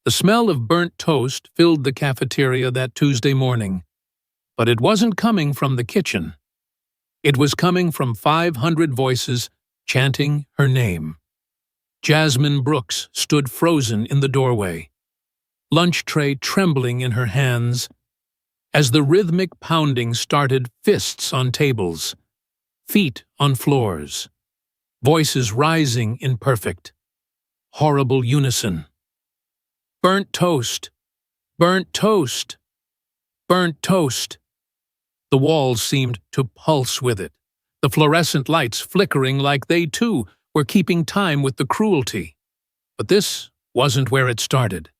The smell of burnt toast filled the cafeteria that Tuesday morning, but it wasn't coming from the kitchen. It was coming from 500 voices chanting her name. Jasmine Brooks stood frozen in the doorway, lunch tray trembling in her hands. As the rhythmic pounding started, fists on tables, feet on floors, voices rising in perfect, horrible unison. Burnt toast, burnt toast, burnt toast. The walls seemed to pulse with it, the fluorescent lights flickering like they too were keeping time with the cruelty. But this wasn't where it started.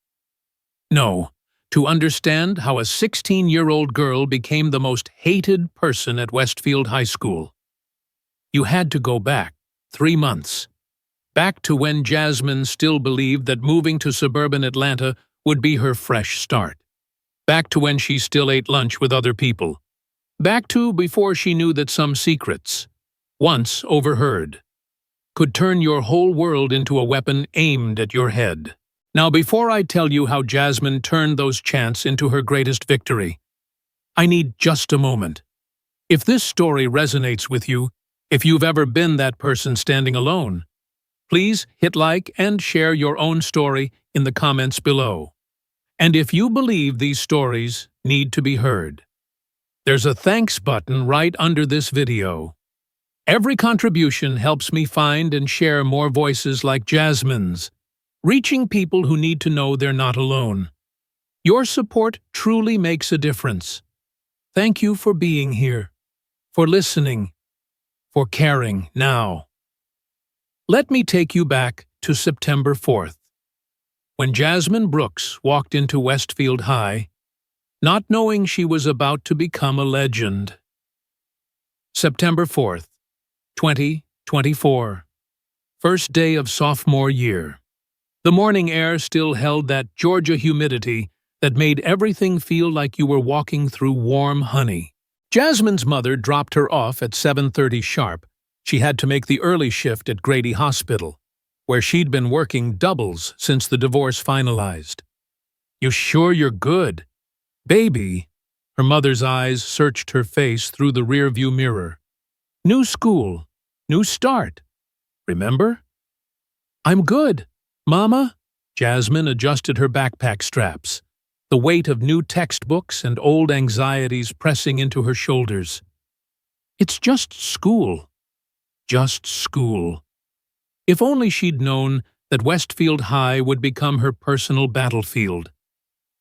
No, to understand how a 16-year-old girl became the most hated person at Westfield High School, you had to go back 3 months. Back to when Jasmine still believed that moving to suburban Atlanta would be her fresh start. Back to when she still ate lunch with other people. Back to before she knew that some secrets, once overheard, could turn your whole world into a weapon aimed at your head. Now, before I tell you how Jasmine turned those chants into her greatest victory, I need just a moment. If this story resonates with you, if you've ever been that person standing alone, please hit like and share your own story in the comments below. And if you believe these stories need to be heard, there's a thanks button right under this video. Every contribution helps me find and share more voices like Jasmine's, reaching people who need to know they're not alone. Your support truly makes a difference. Thank you for being here, for listening, for caring now. Let me take you back to September 4th, when Jasmine Brooks walked into Westfield High, not knowing she was about to become a legend. September 4th, 2024. First day of sophomore year. The morning air still held that Georgia humidity that made everything feel like you were walking through warm honey. Jasmine's mother dropped her off at 7:30 sharp. She had to make the early shift at Grady Hospital, where she'd been working doubles since the divorce finalized. "You sure you're good? Baby?" Her mother's eyes searched her face through the rearview mirror. "New school, new start. Remember?" "I'm good, Mama." Jasmine adjusted her backpack straps, the weight of new textbooks and old anxieties pressing into her shoulders. "It's just school. Just school." If only she'd known that Westfield High would become her personal battlefield,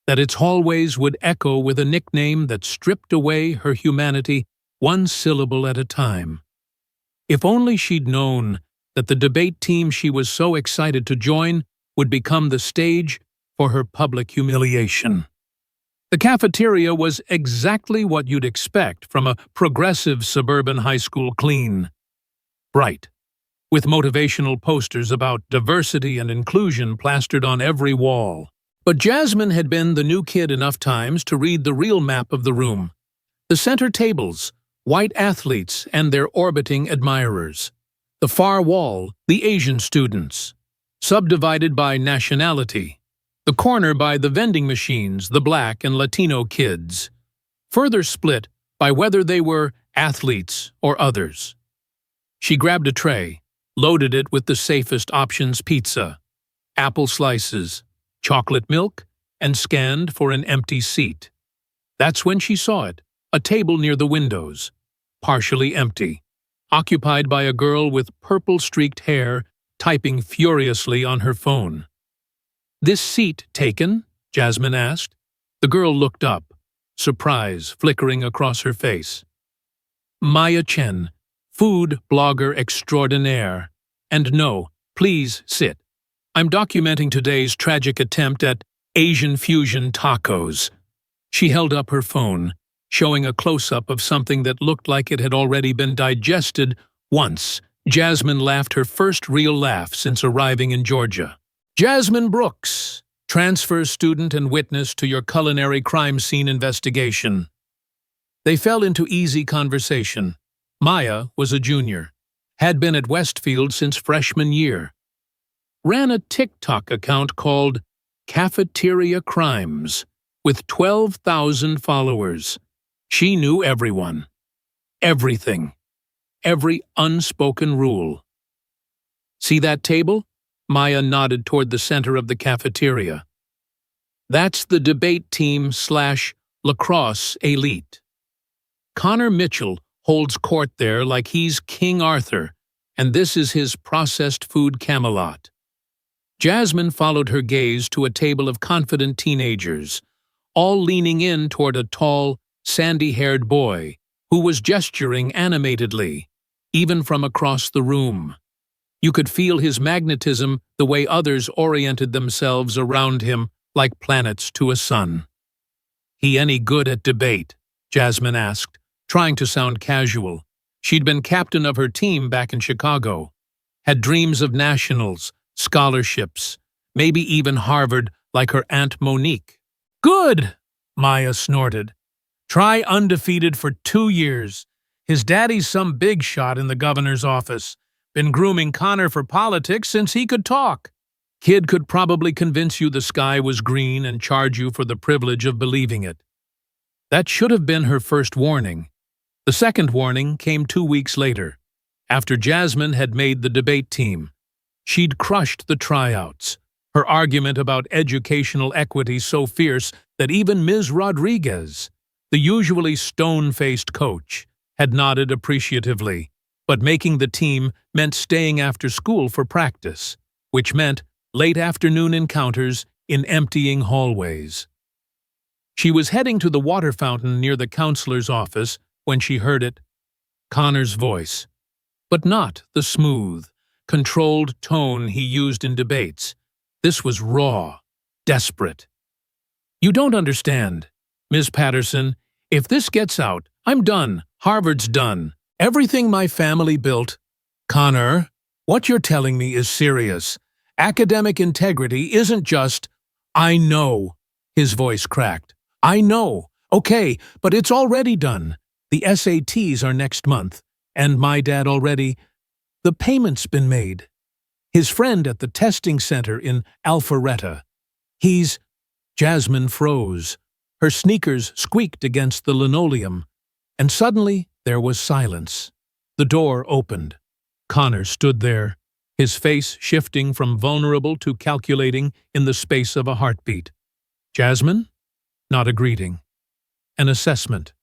that its hallways would echo with a nickname that stripped away her humanity one syllable at a time. If only she'd known that the debate team she was so excited to join would become the stage for her public humiliation. The cafeteria was exactly what you'd expect from a progressive suburban high school clean. Bright, with motivational posters about diversity and inclusion plastered on every wall. But Jasmine had been the new kid enough times to read the real map of the room. The center tables, white athletes and their orbiting admirers. The far wall, the Asian students, subdivided by nationality. The corner by the vending machines, the Black and Latino kids. Further split by whether they were athletes or others. She grabbed a tray, loaded it with the safest options pizza, apple slices, chocolate milk, and scanned for an empty seat. That's when she saw it, a table near the windows, partially empty, occupied by a girl with purple-streaked hair typing furiously on her phone. "This seat taken?" Jasmine asked. The girl looked up, surprise flickering across her face. "Maya Chen, food blogger extraordinaire. And no, please sit. I'm documenting today's tragic attempt at Asian fusion tacos." She held up her phone, showing a close-up of something that looked like it had already been digested once. Jasmine laughed her first real laugh since arriving in Georgia. Jasmine Brooks, transfer student and witness to your culinary crime scene investigation. They fell into easy conversation. Maya was a junior, had been at Westfield since freshman year, ran a TikTok account called Cafeteria Crimes, with 12,000 followers. She knew everyone, everything, every unspoken rule. See that table? Maya nodded toward the center of the cafeteria. That's the debate team / lacrosse elite. Connor Mitchell holds court there like he's King Arthur, and this is his processed food Camelot. Jasmine followed her gaze to a table of confident teenagers, all leaning in toward a tall, sandy-haired boy who was gesturing animatedly, even from across the room. You could feel his magnetism the way others oriented themselves around him like planets to a sun. "He any good at debate?" Jasmine asked, trying to sound casual. She'd been captain of her team back in Chicago, had dreams of nationals, scholarships, maybe even Harvard like her Aunt Monique. "Good!" Maya snorted. "Try undefeated for 2 years. His daddy's some big shot in the governor's office. Been grooming Connor for politics since he could talk. Kid could probably convince you the sky was green and charge you for the privilege of believing it." That should have been her first warning. The second warning came 2 weeks later, after Jasmine had made the debate team. She'd crushed the tryouts, her argument about educational equity so fierce that even Ms. Rodriguez, the usually stone-faced coach, had nodded appreciatively. But making the team meant staying after school for practice, which meant late afternoon encounters in emptying hallways. She was heading to the water fountain near the counselor's office when she heard it, Connor's voice, but not the smooth, controlled tone he used in debates. This was raw, desperate. "You don't understand, Ms. Patterson. If this gets out, I'm done. Harvard's done. Everything my family built." "Connor, what you're telling me is serious. Academic integrity isn't just—" "I know," his voice cracked. "I know. Okay, but it's already done. The SATs are next month, and my dad already— the payment's been made. His friend at the testing center in Alpharetta. He's—" Jasmine froze. Her sneakers squeaked against the linoleum, and suddenly there was silence. The door opened. Connor stood there, his face shifting from vulnerable to calculating in the space of a heartbeat. "Jasmine?" Not a greeting. An assessment.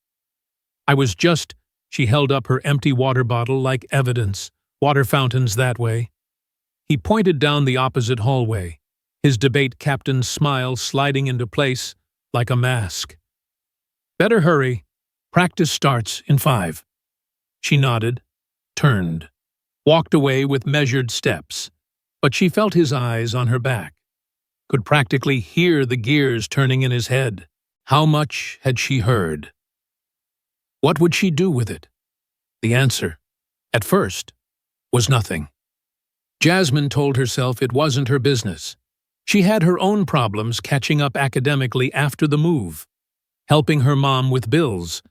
"I was just—" She held up her empty water bottle like evidence. "Water fountains that way." He pointed down the opposite hallway, his debate captain's smile sliding into place like a mask. "Better hurry. Practice starts in 5. She nodded, turned, walked away with measured steps, but she felt his eyes on her back, could practically hear the gears turning in his head. How much had she heard? What would she do with it? The answer, at first, was nothing. Jasmine told herself it wasn't her business. She had her own problems catching up academically after the move, helping her mom with bills,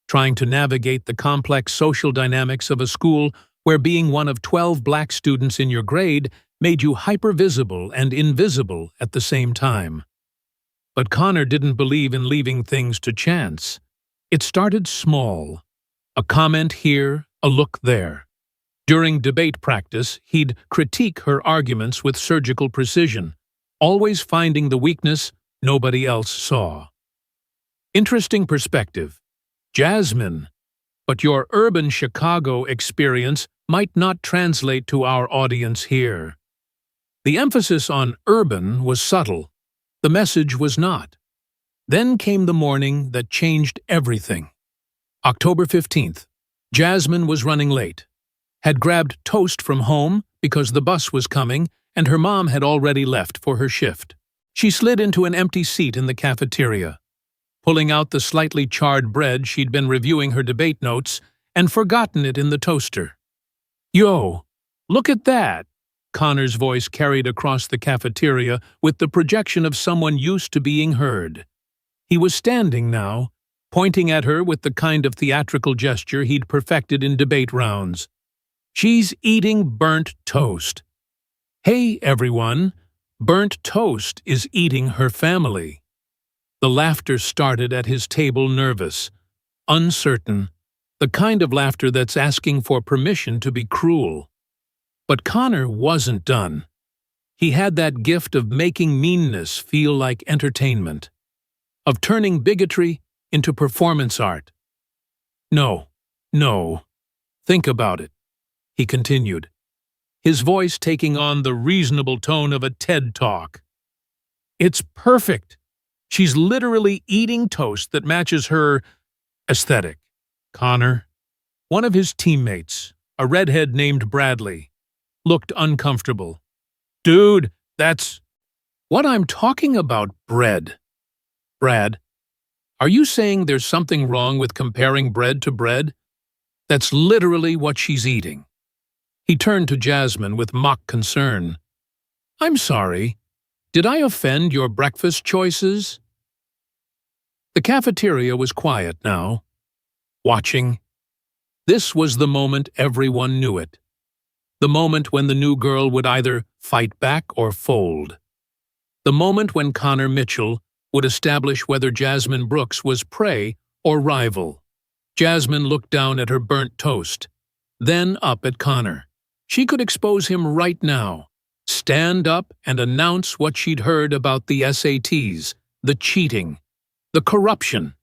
trying to navigate the complex social dynamics of a school where being one of 12 black students in your grade made you hypervisible and invisible at the same time. But Connor didn't believe in leaving things to chance. It started small. A comment here, a look there. During debate practice, he'd critique her arguments with surgical precision, always finding the weakness nobody else saw. Interesting perspective. Jasmine, but your urban Chicago experience might not translate to our audience here. The emphasis on urban was subtle. The message was not. Then came the morning that changed everything. October 15th. Jasmine was running late. Had grabbed toast from home because the bus was coming and her mom had already left for her shift. She slid into an empty seat in the cafeteria, pulling out the slightly charred bread she'd been reviewing her debate notes and forgotten it in the toaster. "Yo, look at that!" Connor's voice carried across the cafeteria with the projection of someone used to being heard. He was standing now, pointing at her with the kind of theatrical gesture he'd perfected in debate rounds. "She's eating burnt toast." "Hey, everyone," Burnt toast is eating her family. The laughter started at his table, nervous, uncertain, the kind of laughter that's asking for permission to be cruel. But Connor wasn't done. He had that gift of making meanness feel like entertainment, of turning bigotry into performance art. No, no, think about it, he continued, his voice taking on the reasonable tone of a TED Talk. It's perfect. She's literally eating toast that matches her aesthetic. Connor, one of his teammates, a redhead named Bradley, looked uncomfortable. Dude, that's what I'm talking about, bread. Brad, are you saying there's something wrong with comparing bread to bread? That's literally what she's eating. He turned to Jasmine with mock concern. I'm sorry. Did I offend your breakfast choices? The cafeteria was quiet now, watching. This was the moment everyone knew it. The moment when the new girl would either fight back or fold. The moment when Connor Mitchell would establish whether Jasmine Brooks was prey or rival. Jasmine looked down at her burnt toast, then up at Connor. She could expose him right now, stand up and announce what she'd heard about the SATs, the cheating, the corruption.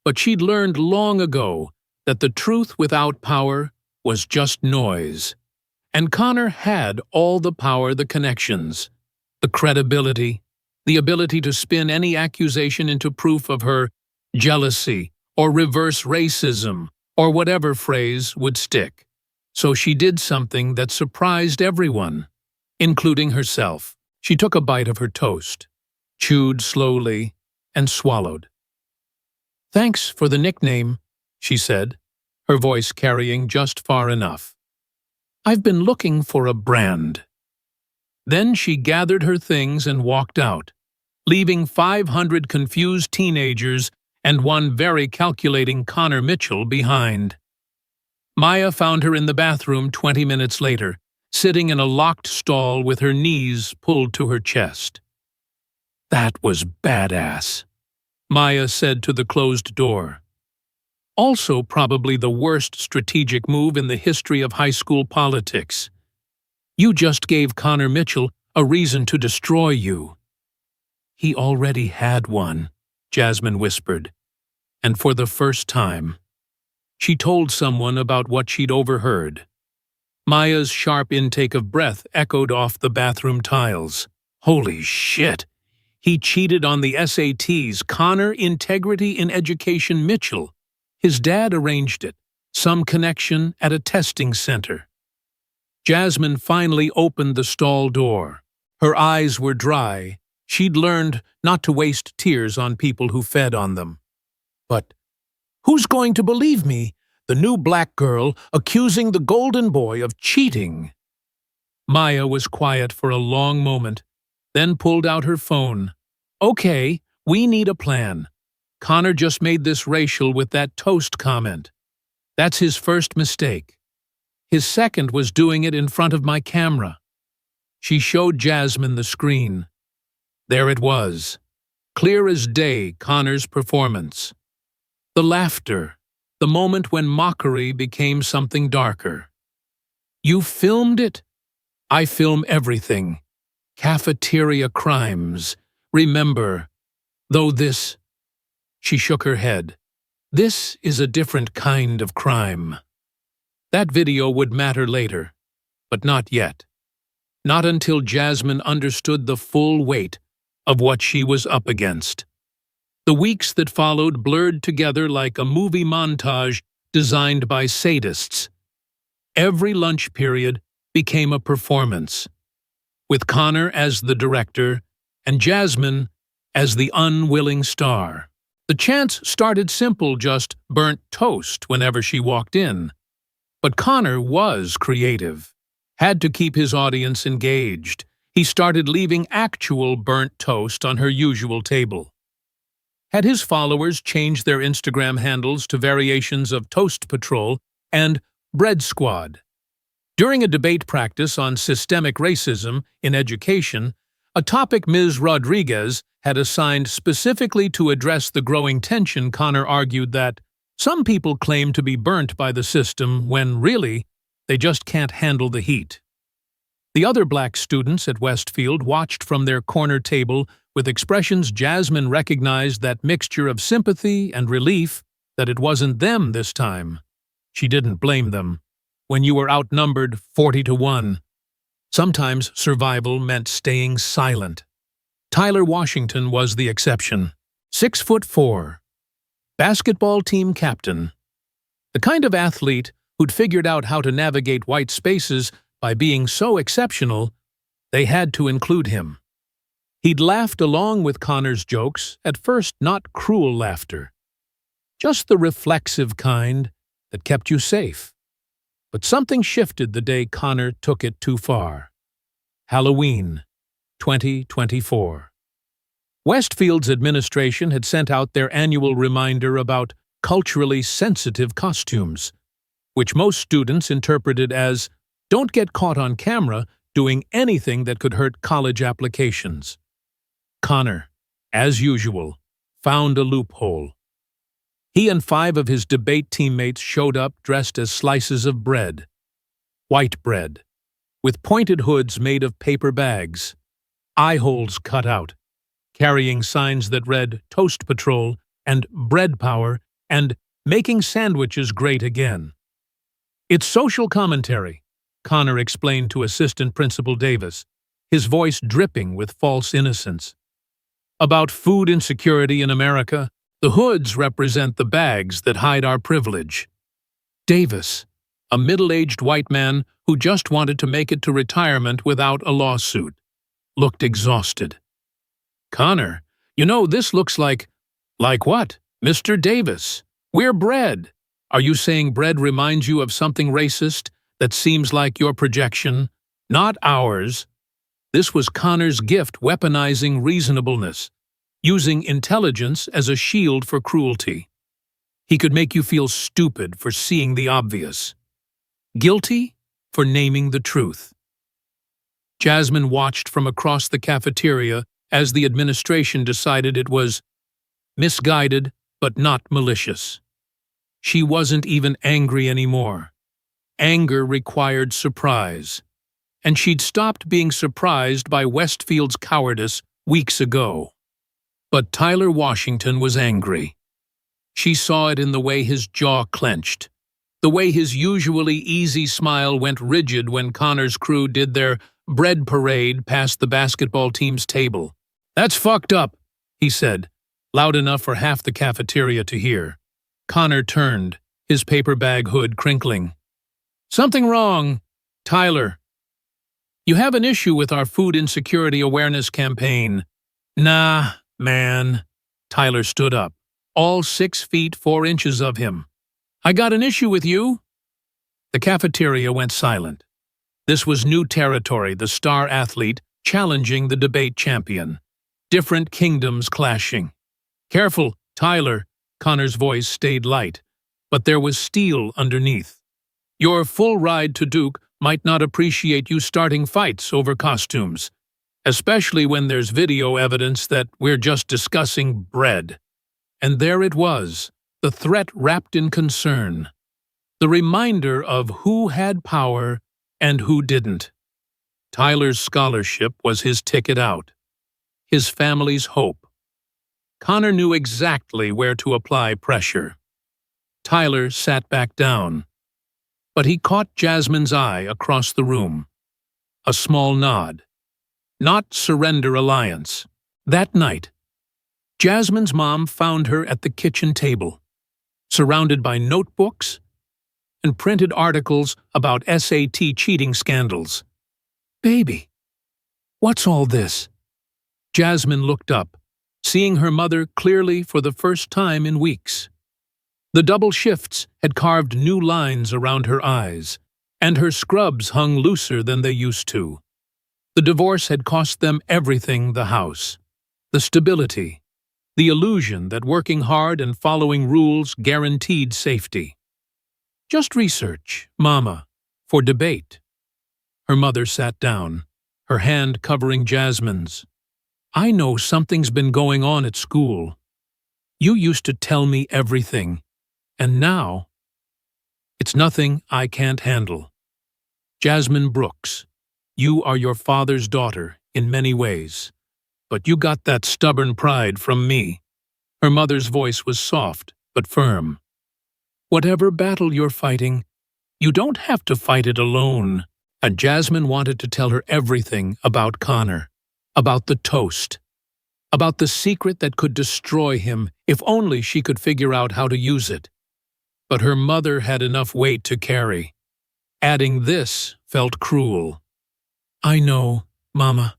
But she'd learned long ago that the truth without power was just noise. And Connor had all the power, the connections, the credibility, the ability to spin any accusation into proof of her jealousy or reverse racism or whatever phrase would stick. So she did something that surprised everyone, including herself. She took a bite of her toast, chewed slowly, and swallowed. Thanks for the nickname, she said, her voice carrying just far enough. I've been looking for a brand. Then she gathered her things and walked out, leaving 500 confused teenagers and one very calculating Connor Mitchell behind. Maya found her in the bathroom 20 minutes later, sitting in a locked stall with her knees pulled to her chest. That was badass, Maya said to the closed door. Also probably the worst strategic move in the history of high school politics. You just gave Connor Mitchell a reason to destroy you. He already had one, Jasmine whispered, and for the first time. She told someone about what she'd overheard. Maya's sharp intake of breath echoed off the bathroom tiles. Holy shit! He cheated on the SATs, Connor Integrity in Education Mitchell. His dad arranged it, some connection at a testing center. Jasmine finally opened the stall door. Her eyes were dry. She'd learned not to waste tears on people who fed on them. But who's going to believe me? The new black girl accusing the golden boy of cheating. Maya was quiet for a long moment, then pulled out her phone. Okay, we need a plan. Connor just made this racial with that toast comment. That's his first mistake. His second was doing it in front of my camera. She showed Jasmine the screen. There it was, clear as day, Connor's performance. The laughter, the moment when mockery became something darker. You filmed it? I film everything. Cafeteria crimes. Remember, though this... She shook her head. This is a different kind of crime. That video would matter later, but not yet. Not until Jasmine understood the full weight of what she was up against. The weeks that followed blurred together like a movie montage designed by sadists. Every lunch period became a performance, with Connor as the director and Jasmine as the unwilling star. The chants started simple, just burnt toast whenever she walked in. But Connor was creative, had to keep his audience engaged. He started leaving actual burnt toast on her usual table. Had his followers changed their Instagram handles to variations of Toast Patrol and Bread Squad. During a debate practice on systemic racism in education, a topic Ms. Rodriguez had assigned specifically to address the growing tension. Connor argued that some people claim to be burnt by the system when, really, they just can't handle the heat. The other black students at Westfield watched from their corner table with expressions Jasmine recognized that mixture of sympathy and relief that it wasn't them this time. She didn't blame them. When you were outnumbered 40-1, sometimes survival meant staying silent. Tyler Washington was the exception. 6'4", basketball team captain. The kind of athlete who'd figured out how to navigate white spaces by being so exceptional, they had to include him. He'd laughed along with Connor's jokes, at first not cruel laughter, just the reflexive kind that kept you safe. But something shifted the day Connor took it too far. Halloween, 2024. Westfield's administration had sent out their annual reminder about culturally sensitive costumes, which most students interpreted as, "Don't get caught on camera doing anything that could hurt college applications." Connor, as usual, found a loophole. He and 5 of his debate teammates showed up dressed as slices of bread. White bread, with pointed hoods made of paper bags, eye holes cut out, carrying signs that read Toast Patrol and Bread Power and Making Sandwiches Great Again. "It's social commentary," Connor explained to Assistant Principal Davis, his voice dripping with false innocence. "About food insecurity in America. The hoods represent the bags that hide our privilege." Davis, a middle-aged white man who just wanted to make it to retirement without a lawsuit, looked exhausted. "Connor, you know, this looks like..." "Like what, Mr. Davis? We're bread. Are you saying bread reminds you of something racist that seems like your projection, not ours?" This was Connor's gift, weaponizing reasonableness, using intelligence as a shield for cruelty. He could make you feel stupid for seeing the obvious, guilty for naming the truth. Jasmine watched from across the cafeteria as the administration decided it was misguided but not malicious. She wasn't even angry anymore. Anger required surprise, and she'd stopped being surprised by Westfield's cowardice weeks ago. But Tyler Washington was angry. She saw it in the way his jaw clenched, the way his usually easy smile went rigid when Connor's crew did their bread parade past the basketball team's table. "That's fucked up," he said, loud enough for half the cafeteria to hear. Connor turned, his paper bag hood crinkling. "Something wrong, Tyler. You have an issue with our food insecurity awareness campaign." "Nah, man." Tyler stood up, all 6 feet 4 inches of him. "I got an issue with you." The cafeteria went silent. This was new territory, the star athlete challenging the debate champion. Different kingdoms clashing. "Careful, Tyler." Connor's voice stayed light, but there was steel underneath. "Your full ride to Duke might not appreciate you starting fights over costumes, especially when there's video evidence that we're just discussing bread." And there it was, the threat wrapped in concern. The reminder of who had power and who didn't. Tyler's scholarship was his ticket out, his family's hope. Connor knew exactly where to apply pressure. Tyler sat back down, but he caught Jasmine's eye across the room. A small nod. Not surrender alliance. That night, Jasmine's mom found her at the kitchen table, surrounded by notebooks and printed articles about SAT cheating scandals. "Baby, what's all this?" Jasmine looked up, seeing her mother clearly for the first time in weeks. The double shifts had carved new lines around her eyes, and her scrubs hung looser than they used to. The divorce had cost them everything: the house, the stability, the illusion that working hard and following rules guaranteed safety. "Just research, Mama, for debate." Her mother sat down, her hand covering Jasmine's. "I know something's been going on at school. You used to tell me everything, and now it's nothing I can't handle. Jasmine Brooks, you are your father's daughter in many ways, but you got that stubborn pride from me." Her mother's voice was soft but firm. "Whatever battle you're fighting, you don't have to fight it alone." And Jasmine wanted to tell her everything about Connor, about the toast, about the secret that could destroy him if only she could figure out how to use it. But her mother had enough weight to carry. Adding this felt cruel. "I know, Mama.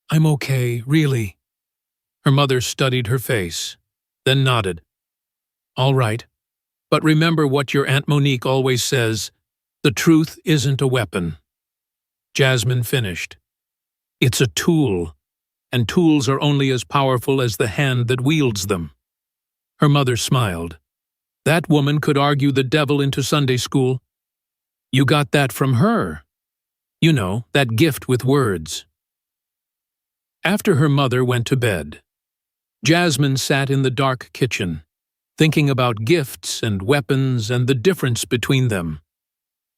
I'm okay, really." Her mother studied her face, then nodded. "All right. But remember what your Aunt Monique always says, the truth isn't a weapon." Jasmine finished. "It's a tool, and tools are only as powerful as the hand that wields them." Her mother smiled. "That woman could argue the devil into Sunday school. You got that from her. You know, that gift with words." After her mother went to bed, Jasmine sat in the dark kitchen, thinking about gifts and weapons and the difference between them.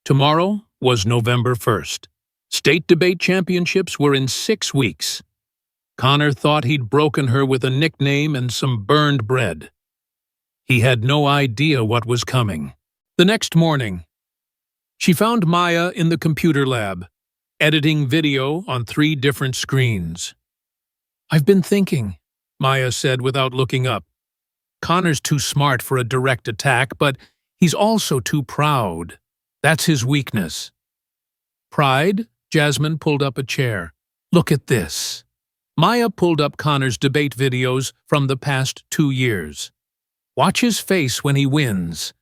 Tomorrow was November 1st. State debate championships were in 6 weeks. Connor thought he'd broken her with a nickname and some burned bread. He had no idea what was coming. The next morning, she found Maya in the computer lab, editing video on 3 different screens. "I've been thinking," Maya said without looking up. "Connor's too smart for a direct attack, but he's also too proud. That's his weakness." "Pride?" Jasmine pulled up a chair. "Look at this." Maya pulled up Connor's debate videos from the past 2 years. "Watch his face when he wins.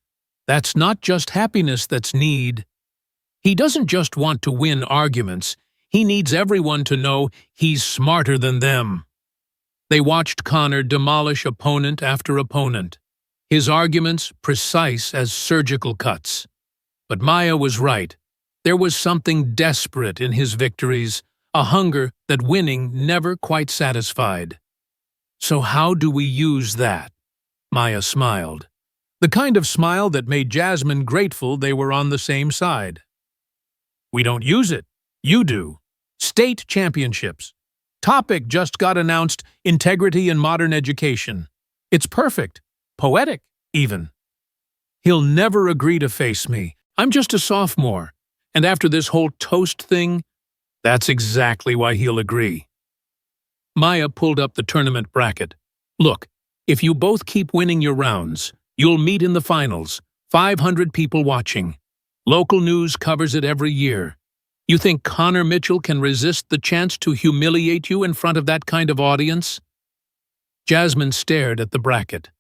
That's not just happiness that's need. He doesn't just want to win arguments. He needs everyone to know he's smarter than them." They watched Connor demolish opponent after opponent, his arguments precise as surgical cuts. But Maya was right. There was something desperate in his victories, a hunger that winning never quite satisfied. "So how do we use that?" Maya smiled. The kind of smile that made Jasmine grateful they were on the same side. "We don't use it. You do. State championships. Topic just got announced, integrity in modern education. It's perfect. Poetic, even. He'll never agree to face me. I'm just a sophomore. And after this whole toast thing, that's exactly why he'll agree." Maya pulled up the tournament bracket. "Look, if you both keep winning your rounds, you'll meet in the finals. 500 people watching. Local news covers it every year. You think Connor Mitchell can resist the chance to humiliate you in front of that kind of audience?" Jasmine stared at the bracket,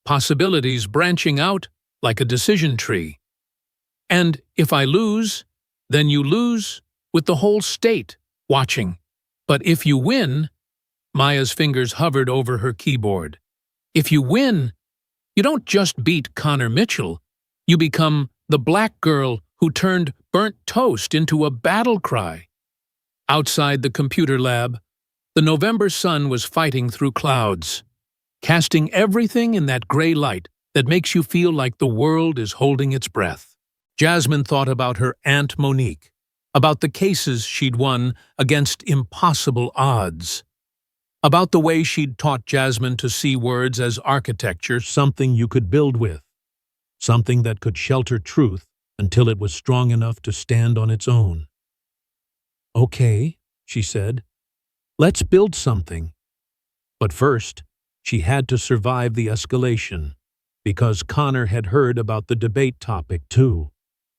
possibilities branching out like a decision tree. "And if I lose, then you lose with the whole state watching. But if you win," Maya's fingers hovered over her keyboard, "if you win, you don't just beat Connor Mitchell, you become the black girl who turned burnt toast into a battle cry." Outside the computer lab, the November sun was fighting through clouds, casting everything in that gray light that makes you feel like the world is holding its breath. Jasmine thought about her Aunt Monique, about the cases she'd won against impossible odds, about the way she'd taught Jasmine to see words as architecture, something you could build with, something that could shelter truth until it was strong enough to stand on its own. "Okay," she said, "let's build something." But first, she had to survive the escalation, because Connor had heard about the debate topic too.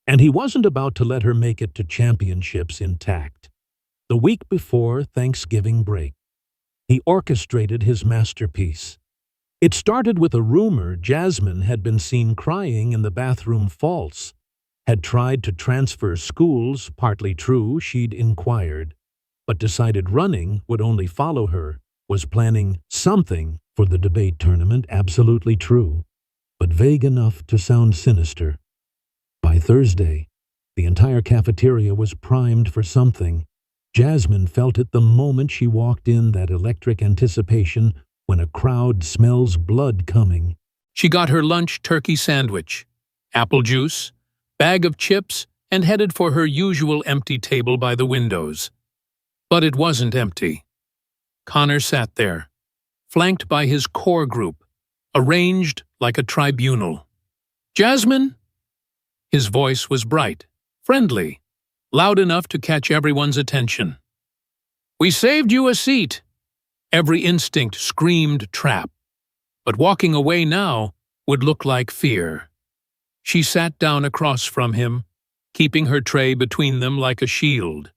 And he wasn't about to let her make it to championships intact. The week before Thanksgiving break, he orchestrated his masterpiece. It started with a rumor Jasmine had been seen crying in the bathroom false, had tried to transfer schools, partly true, she'd inquired, but decided running would only follow her, was planning something for the debate tournament, absolutely true, but vague enough to sound sinister. By Thursday, the entire cafeteria was primed for something, Jasmine felt it the moment she walked in, that electric anticipation when a crowd smells blood coming. She got her lunch turkey sandwich, apple juice, bag of chips, and headed for her usual empty table by the windows. But it wasn't empty. Connor sat there, flanked by his core group, arranged like a tribunal. "Jasmine?" His voice was bright, friendly, loud enough to catch everyone's attention. "We saved you a seat." Every instinct screamed trap, but walking away now would look like fear. She sat down across from him, keeping her tray between them like a shield.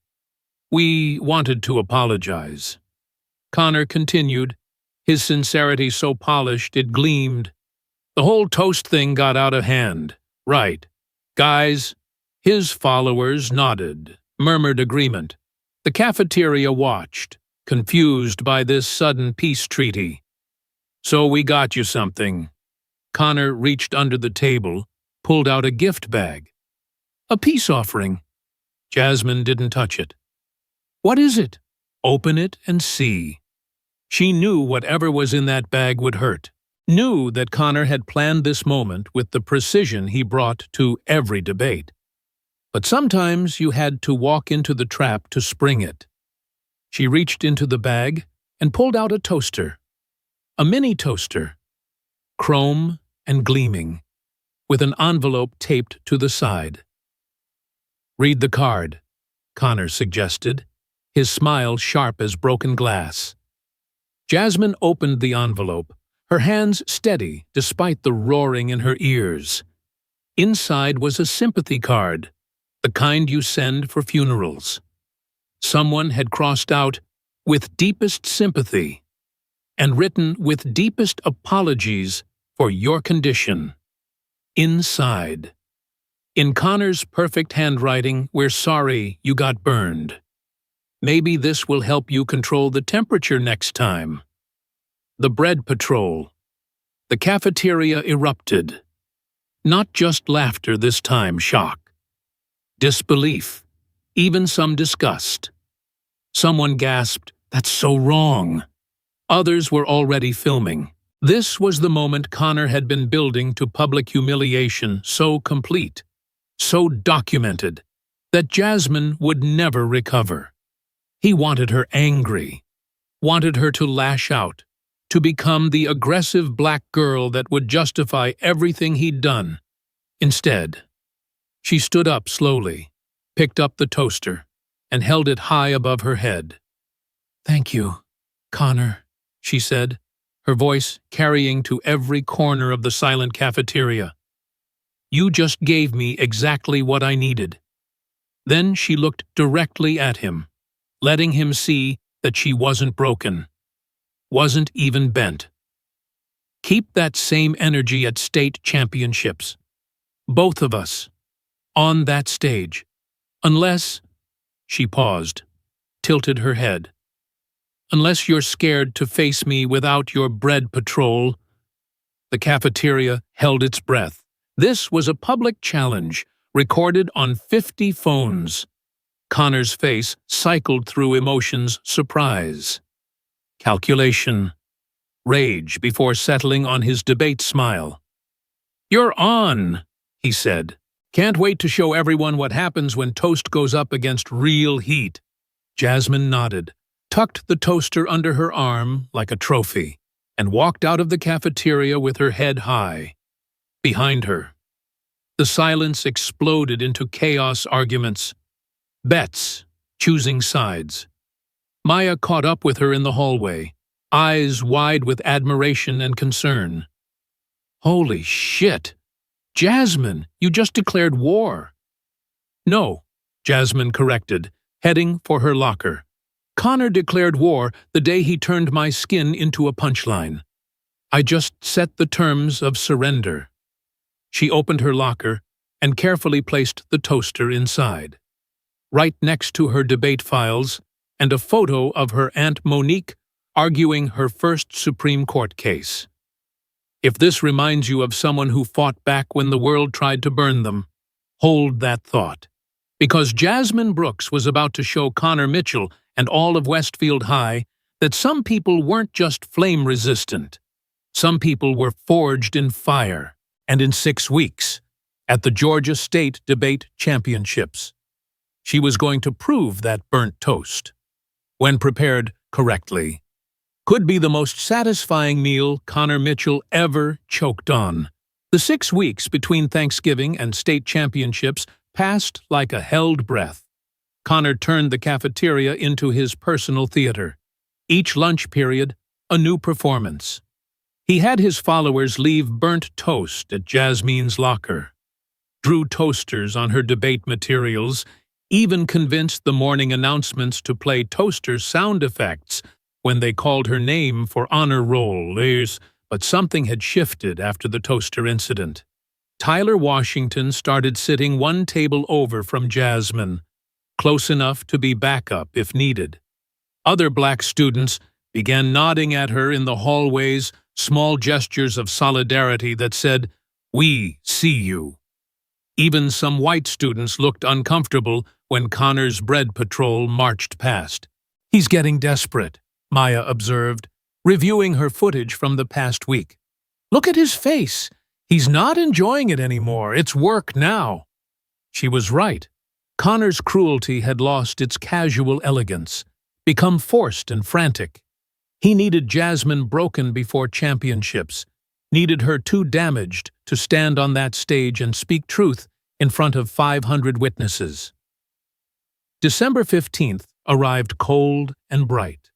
"We wanted to apologize." Connor continued, his sincerity so polished it gleamed. "The whole toast thing got out of hand. Right. Guys." His followers nodded, murmured agreement. The cafeteria watched, confused by this sudden peace treaty. "So we got you something." Connor reached under the table, pulled out a gift bag. "A peace offering." Jasmine didn't touch it. "What is it?" "Open it and see." She knew whatever was in that bag would hurt. Knew that Connor had planned this moment with the precision he brought to every debate. But sometimes you had to walk into the trap to spring it. She reached into the bag and pulled out a toaster. A mini toaster, chrome and gleaming, with an envelope taped to the side. "Read the card," Connor suggested, his smile sharp as broken glass. Jasmine opened the envelope, her hands steady despite the roaring in her ears. Inside was a sympathy card, the kind you send for funerals. Someone had crossed out, "with deepest sympathy," and written, "with deepest apologies for your condition." Inside, in Connor's perfect handwriting, "We're sorry you got burned. Maybe this will help you control the temperature next time." The bread patrol. The cafeteria erupted. Not just laughter this time, shock. Disbelief. Even some disgust. Someone gasped, "That's so wrong." Others were already filming. This was the moment Connor had been building to public humiliation, so complete, so documented, that Jasmine would never recover. He wanted her angry, wanted her to lash out, to become the aggressive black girl that would justify everything he'd done. Instead, she stood up slowly, picked up the toaster, and held it high above her head. "Thank you, Connor," she said, her voice carrying to every corner of the silent cafeteria. "You just gave me exactly what I needed." Then she looked directly at him, letting him see that she wasn't broken, wasn't even bent. "Keep that same energy at state championships. Both of us, on that stage. Unless—" She paused, tilted her head. "Unless you're scared to face me without your bread patrol." The cafeteria held its breath. This was a public challenge, recorded on 50 phones. Connor's face cycled through emotions: surprise, calculation, rage, before settling on his debate smile. "You're on," he said. "Can't wait to show everyone what happens when toast goes up against real heat." Jasmine nodded, tucked the toaster under her arm like a trophy, and walked out of the cafeteria with her head high. Behind her, the silence exploded into chaos arguments, bets, choosing sides. Maya caught up with her in the hallway, eyes wide with admiration and concern. "Holy shit! Jasmine, you just declared war." "No," Jasmine corrected, heading for her locker. "Connor declared war the day he turned my skin into a punchline. I just set the terms of surrender." She opened her locker and carefully placed the toaster inside. Right next to her debate files and a photo of her Aunt Monique arguing her first Supreme Court case. If this reminds you of someone who fought back when the world tried to burn them, hold that thought, because Jasmine Brooks was about to show Connor Mitchell and all of Westfield High that some people weren't just flame-resistant. Some people were forged in fire, and in 6 weeks, at the Georgia State Debate Championships, she was going to prove that burnt toast, when prepared correctly, could be the most satisfying meal Connor Mitchell ever choked on. The 6 weeks between Thanksgiving and state championships passed like a held breath. Connor turned the cafeteria into his personal theater. Each lunch period, a new performance. He had his followers leave burnt toast at Jasmine's locker, drew toasters on her debate materials, even convinced the morning announcements to play toaster sound effects when they called her name for honor roll. But something had shifted after the toaster incident. Tyler Washington started sitting one table over from Jasmine, close enough to be backup if needed. Other black students began nodding at her in the hallways, small gestures of solidarity that said, "We see you." Even some white students looked uncomfortable when Connor's bread patrol marched past. "He's getting desperate," Maya observed, reviewing her footage from the past week. "Look at his face. He's not enjoying it anymore. It's work now." She was right. Connor's cruelty had lost its casual elegance, become forced and frantic. He needed Jasmine broken before championships, needed her too damaged to stand on that stage and speak truth in front of 500 witnesses. December 15th arrived cold and bright.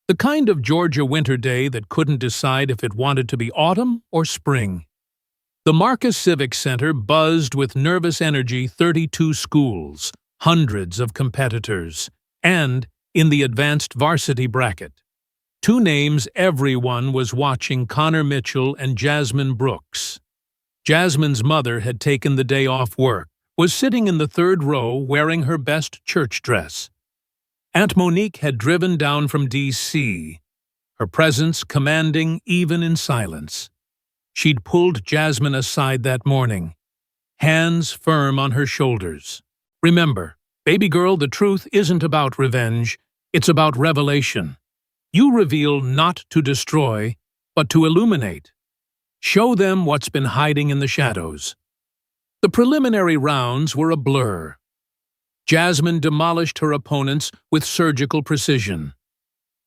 The kind of Georgia winter day that couldn't decide if it wanted to be autumn or spring. The Marcus Civic Center buzzed with nervous energy. 32 schools, hundreds of competitors, and, in the advanced varsity bracket, 2 names everyone was watching: Connor Mitchell and Jasmine Brooks. Jasmine's mother had taken the day off work, was sitting in the 3rd row wearing her best church dress. Aunt Monique had driven down from D.C., her presence commanding even in silence. She'd pulled Jasmine aside that morning, hands firm on her shoulders. "Remember, baby girl, the truth isn't about revenge, it's about revelation. You reveal not to destroy, but to illuminate. Show them what's been hiding in the shadows." The preliminary rounds were a blur. Jasmine demolished her opponents with surgical precision.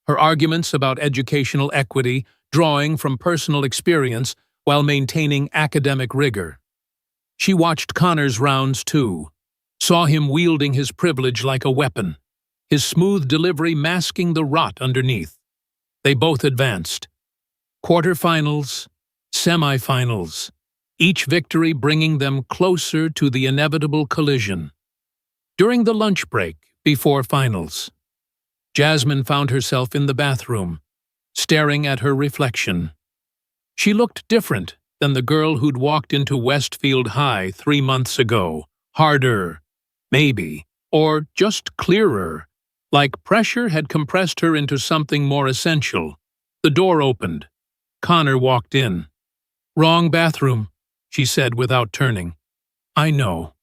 Her arguments about educational equity, drawing from personal experience while maintaining academic rigor. She watched Connor's rounds too, saw him wielding his privilege like a weapon, his smooth delivery masking the rot underneath. They both advanced. Quarterfinals, semifinals, each victory bringing them closer to the inevitable collision. During the lunch break, before finals, Jasmine found herself in the bathroom, staring at her reflection. She looked different than the girl who'd walked into Westfield High 3 months ago. Harder, maybe, or just clearer, like pressure had compressed her into something more essential. The door opened. Connor walked in. "Wrong bathroom," she said without turning. "I know."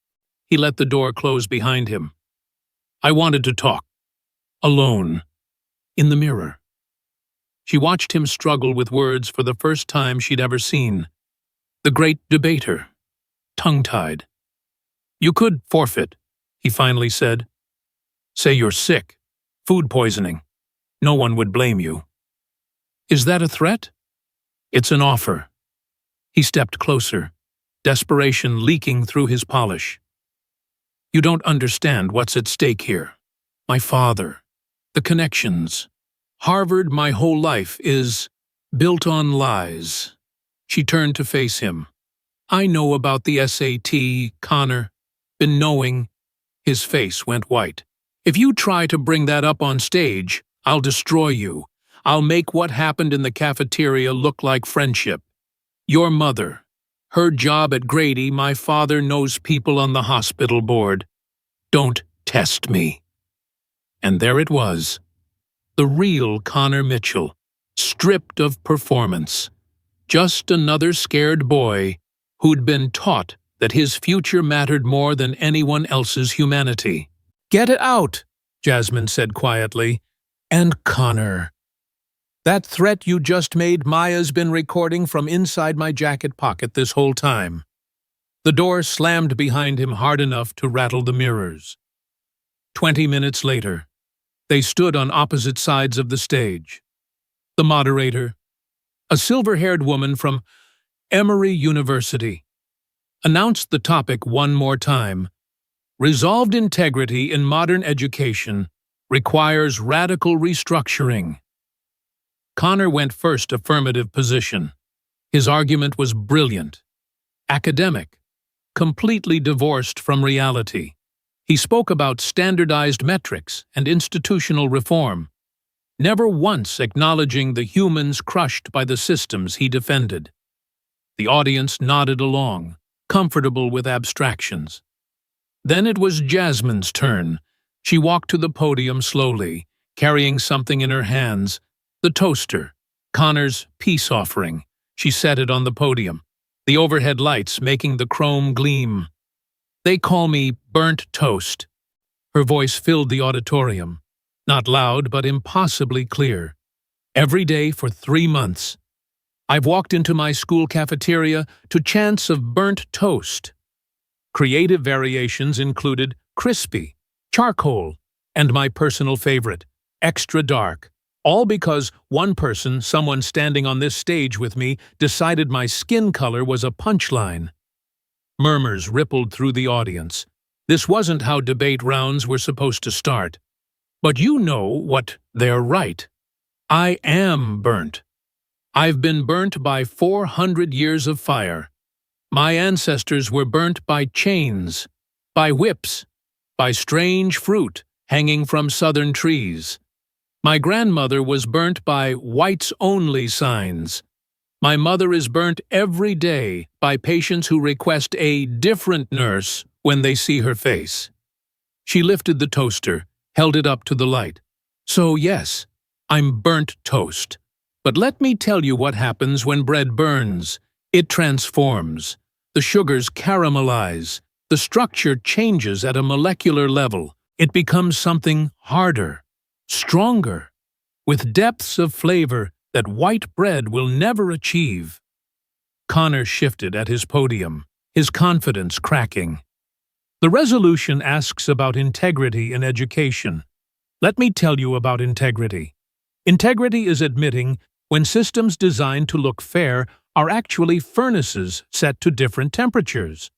He let the door close behind him. "I wanted to talk. Alone. In the mirror." She watched him struggle with words for the first time she'd ever seen. The great debater. Tongue-tied. "You could forfeit," he finally said. "Say you're sick. Food poisoning. No one would blame you." "Is that a threat?" "It's an offer." He stepped closer, desperation leaking through his polish. "You don't understand what's at stake here. My father. The connections. Harvard my whole life is built on lies." She turned to face him. "I know about the SAT, Connor. Been knowing." His face went white. "If you try to bring that up on stage, I'll destroy you. I'll make what happened in the cafeteria look like friendship. Your mother. Her job at Grady, my father knows people on the hospital board. Don't test me." And there it was. The real Connor Mitchell, stripped of performance. Just another scared boy who'd been taught that his future mattered more than anyone else's humanity. "Get it out," Jasmine said quietly. "And Connor. That threat you just made, Maya's been recording from inside my jacket pocket this whole time." The door slammed behind him hard enough to rattle the mirrors. 20 minutes later, they stood on opposite sides of the stage. The moderator, a silver-haired woman from Emory University, announced the topic one more time. Resolved integrity in modern education requires radical restructuring. Connor went first affirmative position. His argument was brilliant, academic, completely divorced from reality. He spoke about standardized metrics and institutional reform, never once acknowledging the humans crushed by the systems he defended. The audience nodded along, comfortable with abstractions. Then it was Jasmine's turn. She walked to the podium slowly, carrying something in her hands, the toaster, Connor's peace offering. She set it on the podium, the overhead lights making the chrome gleam. "They call me burnt toast." Her voice filled the auditorium, not loud but impossibly clear. "Every day for 3 months, I've walked into my school cafeteria to chants of burnt toast. Creative variations included crispy, charcoal, and my personal favorite, extra dark, all because one person, someone standing on this stage with me, decided my skin color was a punchline." Murmurs rippled through the audience. This wasn't how debate rounds were supposed to start. But you know what, they're right. I am burnt. I've been burnt by 400 years of fire. My ancestors were burnt by chains, by whips, by strange fruit hanging from southern trees. My grandmother was burnt by whites-only signs. My mother is burnt every day by patients who request a different nurse when they see her face. She lifted the toaster, held it up to the light. "So yes, I'm burnt toast. But let me tell you what happens when bread burns. It transforms. The sugars caramelize. The structure changes at a molecular level. It becomes something harder, stronger, with depths of flavor that white bread will never achieve." Connor shifted at his podium, his confidence cracking. The resolution asks about integrity in education. Let me tell you about integrity. Integrity is admitting when systems designed to look fair are actually furnaces set to different temperatures.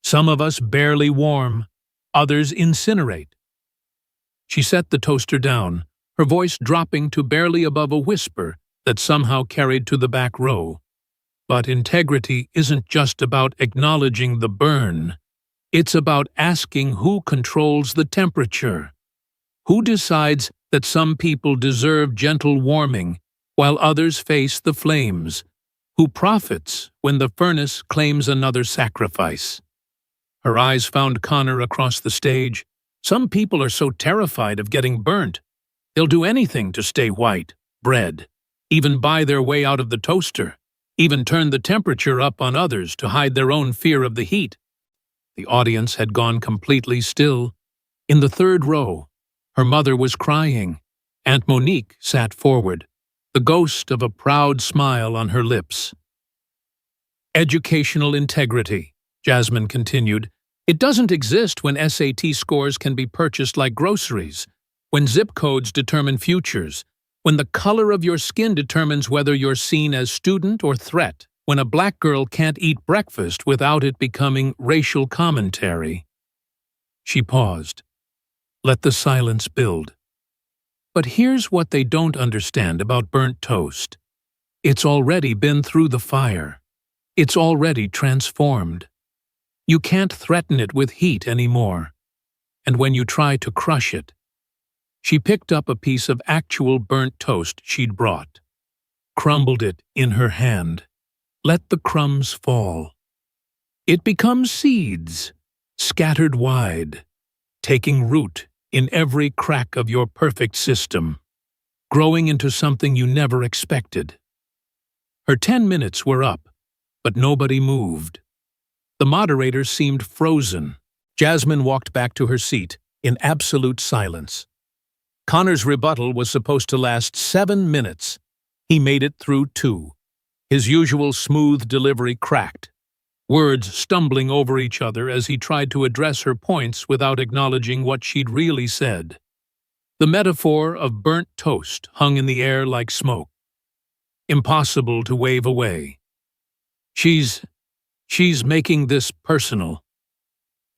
Some of us barely warm, others incinerate. She set the toaster down, her voice dropping to barely above a whisper that somehow carried to the back row. But integrity isn't just about acknowledging the burn. It's about asking who controls the temperature. Who decides that some people deserve gentle warming while others face the flames? Who profits when the furnace claims another sacrifice? Her eyes found Connor across the stage. Some people are so terrified of getting burnt. They'll do anything to stay white, bread, even buy their way out of the toaster, even turn the temperature up on others to hide their own fear of the heat. The audience had gone completely still. In the third row, her mother was crying. Aunt Monique sat forward, the ghost of a proud smile on her lips. "Educational integrity," Jasmine continued. "It doesn't exist when SAT scores can be purchased like groceries, when zip codes determine futures, when the color of your skin determines whether you're seen as student or threat, when a black girl can't eat breakfast without it becoming racial commentary." She paused. Let the silence build. But here's what they don't understand about burnt toast. It's already been through the fire. It's already transformed. You can't threaten it with heat anymore. And when you try to crush it, she picked up a piece of actual burnt toast she'd brought, crumbled it in her hand. Let the crumbs fall. It becomes seeds, scattered wide, taking root in every crack of your perfect system, growing into something you never expected. Her 10 minutes were up, but nobody moved. The moderator seemed frozen. Jasmine walked back to her seat in absolute silence. Connor's rebuttal was supposed to last 7 minutes. He made it through 2. His usual smooth delivery cracked, words stumbling over each other as he tried to address her points without acknowledging what she'd really said. The metaphor of burnt toast hung in the air like smoke, impossible to wave away. She's making this personal,"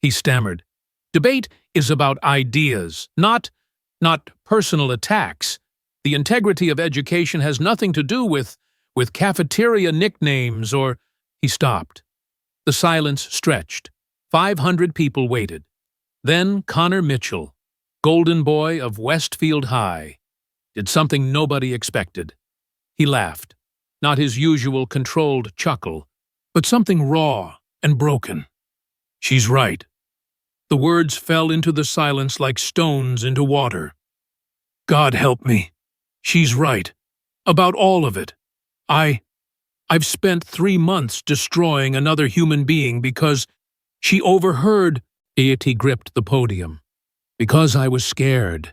he stammered. "Debate is about ideas, not personal attacks. The integrity of education has nothing to do with cafeteria nicknames or—" He stopped. The silence stretched. 500 people waited. Then Connor Mitchell, golden boy of Westfield High, did something nobody expected. He laughed, not his usual controlled chuckle, but something raw and broken. "She's right." The words fell into the silence like stones into water. "God help me. She's right. About all of it. I've spent 3 months destroying another human being because she overheard." Deity gripped the podium. "Because I was scared.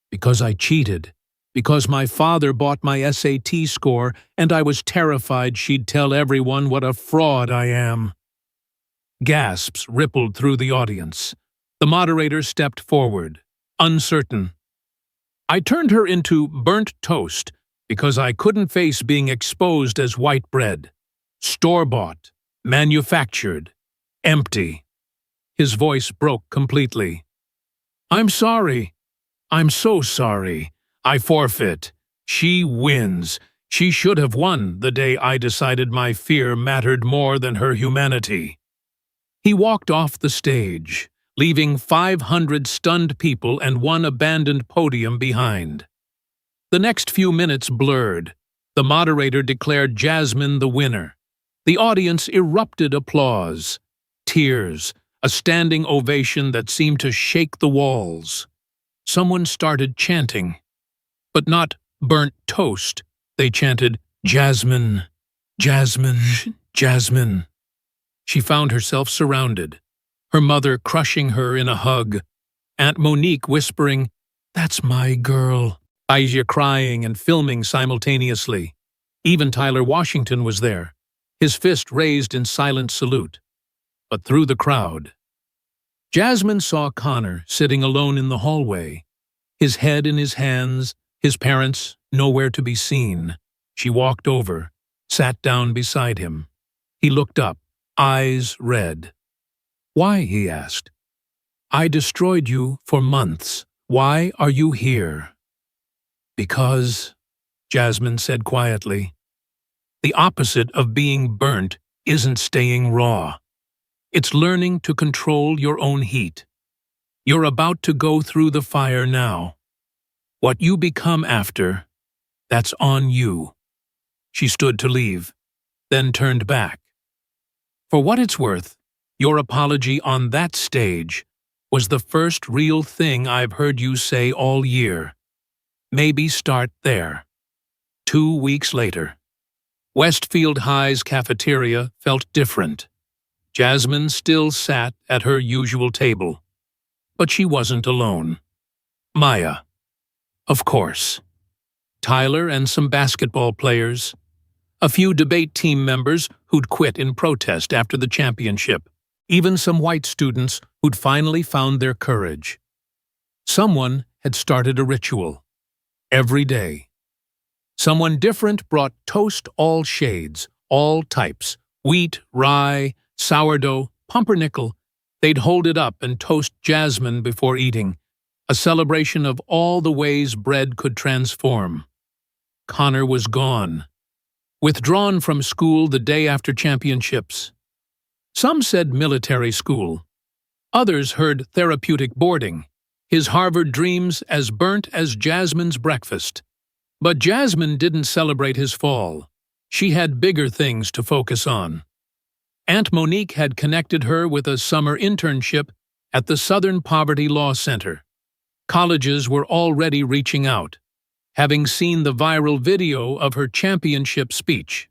Because I cheated. Because my father bought my SAT score and I was terrified she'd tell everyone what a fraud I am." Gasps rippled through the audience. The moderator stepped forward, uncertain. "I turned her into burnt toast because I couldn't face being exposed as white bread. Store-bought, manufactured, empty." His voice broke completely. "I'm sorry. I'm so sorry. I forfeit. She wins. She should have won the day I decided my fear mattered more than her humanity." He walked off the stage, leaving 500 stunned people and 1 abandoned podium behind. The next few minutes blurred. The moderator declared Jasmine the winner. The audience erupted applause. Tears, a standing ovation that seemed to shake the walls. Someone started chanting. But not burnt toast. They chanted, "Jasmine, Jasmine, Jasmine." She found herself surrounded, her mother crushing her in a hug, Aunt Monique whispering, "That's my girl," Aisha crying and filming simultaneously. Even Tyler Washington was there, his fist raised in silent salute. But through the crowd, Jasmine saw Connor sitting alone in the hallway, his head in his hands, his parents nowhere to be seen. She walked over, sat down beside him. He looked up, eyes red. "Why?" he asked. "I destroyed you for months. Why are you here?" "Because," Jasmine said quietly, "the opposite of being burnt isn't staying raw. It's learning to control your own heat. You're about to go through the fire now. What you become after, that's on you." She stood to leave, then turned back. "For what it's worth, your apology on that stage was the first real thing I've heard you say all year. Maybe start there." 2 weeks later, Westfield High's cafeteria felt different. Jasmine still sat at her usual table, but she wasn't alone. Maya, of course. Tyler and some basketball players. A few debate team members who'd quit in protest after the championship. Even some white students who'd finally found their courage. Someone had started a ritual. Every day. Someone different brought toast all shades, all types, wheat, rye, sourdough, pumpernickel. They'd hold it up and toast Jasmine before eating, a celebration of all the ways bread could transform. Connor was gone, withdrawn from school the day after championships. Some said military school. Others heard therapeutic boarding, his Harvard dreams as burnt as Jasmine's breakfast. But Jasmine didn't celebrate his fall. She had bigger things to focus on. Aunt Monique had connected her with a summer internship at the Southern Poverty Law Center. Colleges were already reaching out, having seen the viral video of her championship speech.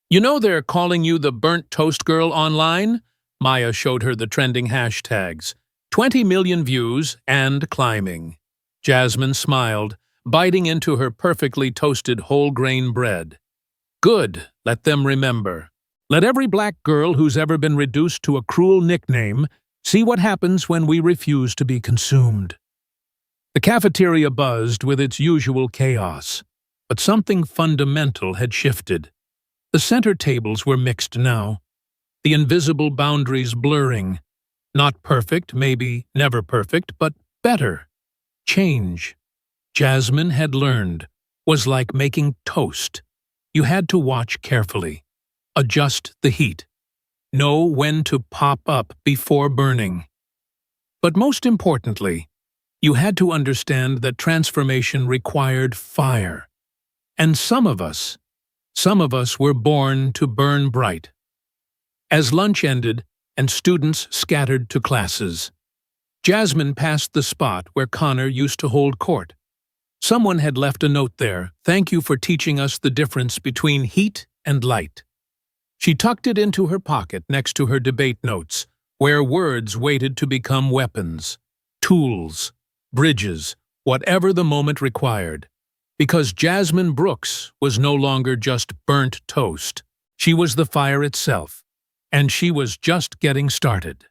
"You know they're calling you the burnt toast girl online? Maya showed her the trending hashtags. 20 million views and climbing. Jasmine smiled, biting into her perfectly toasted whole-grain bread. Good, let them remember. Let every black girl who's ever been reduced to a cruel nickname see what happens when we refuse to be consumed. The cafeteria buzzed with its usual chaos, but something fundamental had shifted. The center tables were mixed now, the invisible boundaries blurring. Not perfect, maybe never perfect, but better. Change, Jasmine had learned, was like making toast. You had to watch carefully, adjust the heat, know when to pop up before burning. But most importantly, you had to understand that transformation required fire. And some of us were born to burn bright. As lunch ended and students scattered to classes, Jasmine passed the spot where Connor used to hold court. Someone had left a note there, "Thank you for teaching us the difference between heat and light." She tucked it into her pocket next to her debate notes, where words waited to become weapons, tools, bridges, whatever the moment required. Because Jasmine Brooks was no longer just burnt toast. She was the fire itself, and she was just getting started.